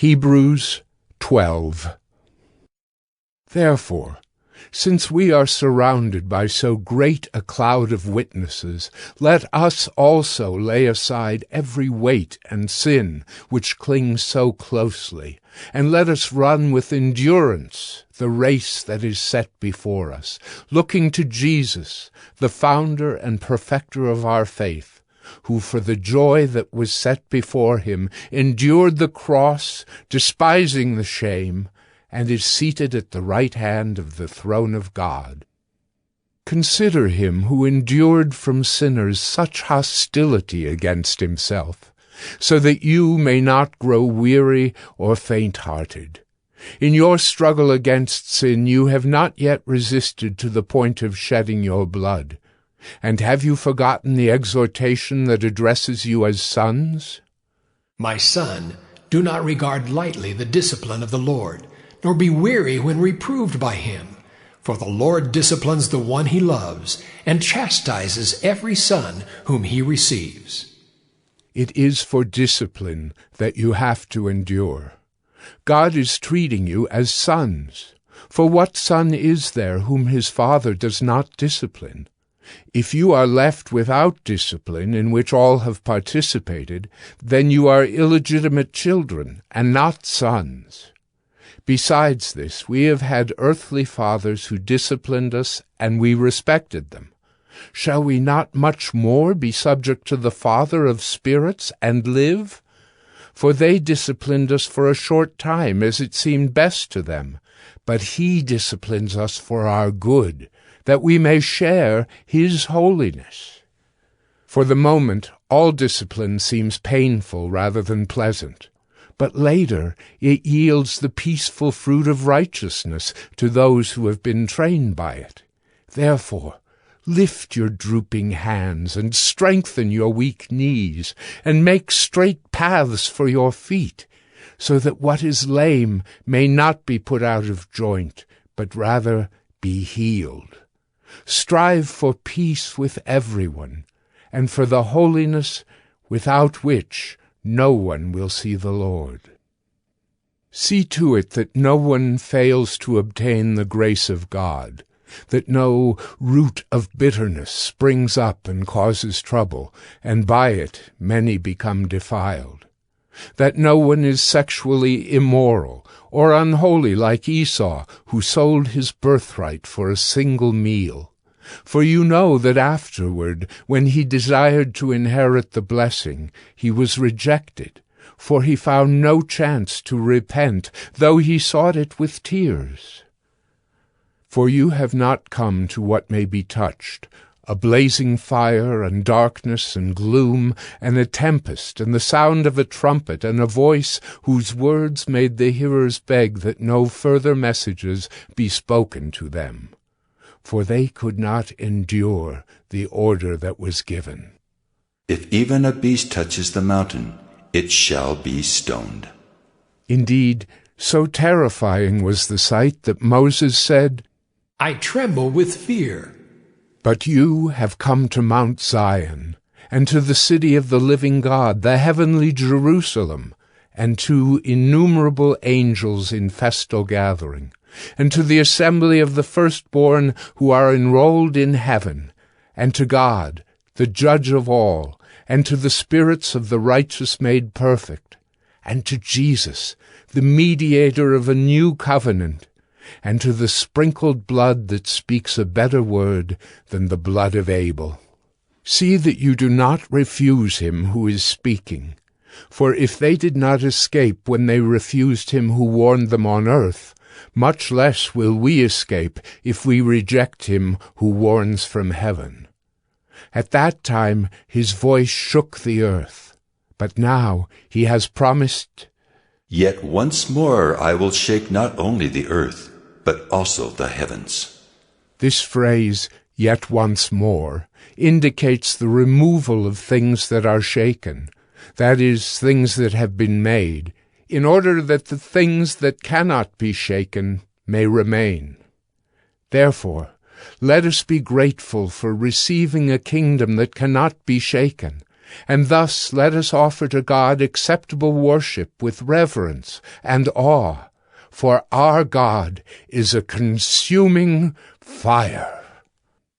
Hebrews 12. Therefore, since we are surrounded by so great a cloud of witnesses, let us also lay aside every weight and sin which clings so closely, and let us run with endurance the race that is set before us, looking to Jesus, the founder and perfecter of our faith, who for the joy that was set before him endured the cross, despising the shame, and is seated at the right hand of the throne of God. Consider him who endured from sinners such hostility against himself, so that you may not grow weary or faint-hearted. In your struggle against sin you have not yet resisted to the point of shedding your blood. And have you forgotten the exhortation that addresses you as sons? My son, do not regard lightly the discipline of the Lord, nor be weary when reproved by him. For the Lord disciplines the one he loves, and chastises every son whom he receives. It is for discipline that you have to endure. God is treating you as sons. For what son is there whom his father does not discipline? If you are left without discipline in which all have participated, then you are illegitimate children and not sons. Besides this, we have had earthly fathers who disciplined us, and we respected them. Shall we not much more be subject to the Father of spirits and live? For they disciplined us for a short time, as it seemed best to them, but he disciplines us for our good, that we may share his holiness. For the moment, all discipline seems painful rather than pleasant, but later it yields the peaceful fruit of righteousness to those who have been trained by it. Therefore, lift your drooping hands and strengthen your weak knees, and make straight paths for your feet, so that what is lame may not be put out of joint, but rather be healed. Strive for peace with everyone, and for the holiness without which no one will see the Lord. See to it that no one fails to obtain the grace of God, that no root of bitterness springs up and causes trouble, and by it many become defiled. That no one is sexually immoral or unholy like Esau, who sold his birthright for a single meal. For you know that afterward, when he desired to inherit the blessing, he was rejected, for he found no chance to repent, though he sought it with tears. For you have not come to what may be touched, a blazing fire and darkness and gloom and a tempest and the sound of a trumpet and a voice whose words made the hearers beg that no further messages be spoken to them. For they could not endure the order that was given. If even a beast touches the mountain, it shall be stoned. Indeed, so terrifying was the sight that Moses said, I tremble with fear. But you have come to Mount Zion, and to the city of the living God, the heavenly Jerusalem, and to innumerable angels in festal gathering, and to the assembly of the firstborn who are enrolled in heaven, and to God, the judge of all, and to the spirits of the righteous made perfect, and to Jesus, the mediator of a new covenant, and to the sprinkled blood that speaks a better word than the blood of Abel. See that you do not refuse him who is speaking. For if they did not escape when they refused him who warned them on earth, much less will we escape if we reject him who warns from heaven. At that time his voice shook the earth, but now he has promised, Yet once more I will shake not only the earth, but also the heavens. This phrase, yet once more, indicates the removal of things that are shaken, that is, things that have been made, in order that the things that cannot be shaken may remain. Therefore, let us be grateful for receiving a kingdom that cannot be shaken, And thus let us offer to God acceptable worship with reverence and awe, for our God is a consuming fire.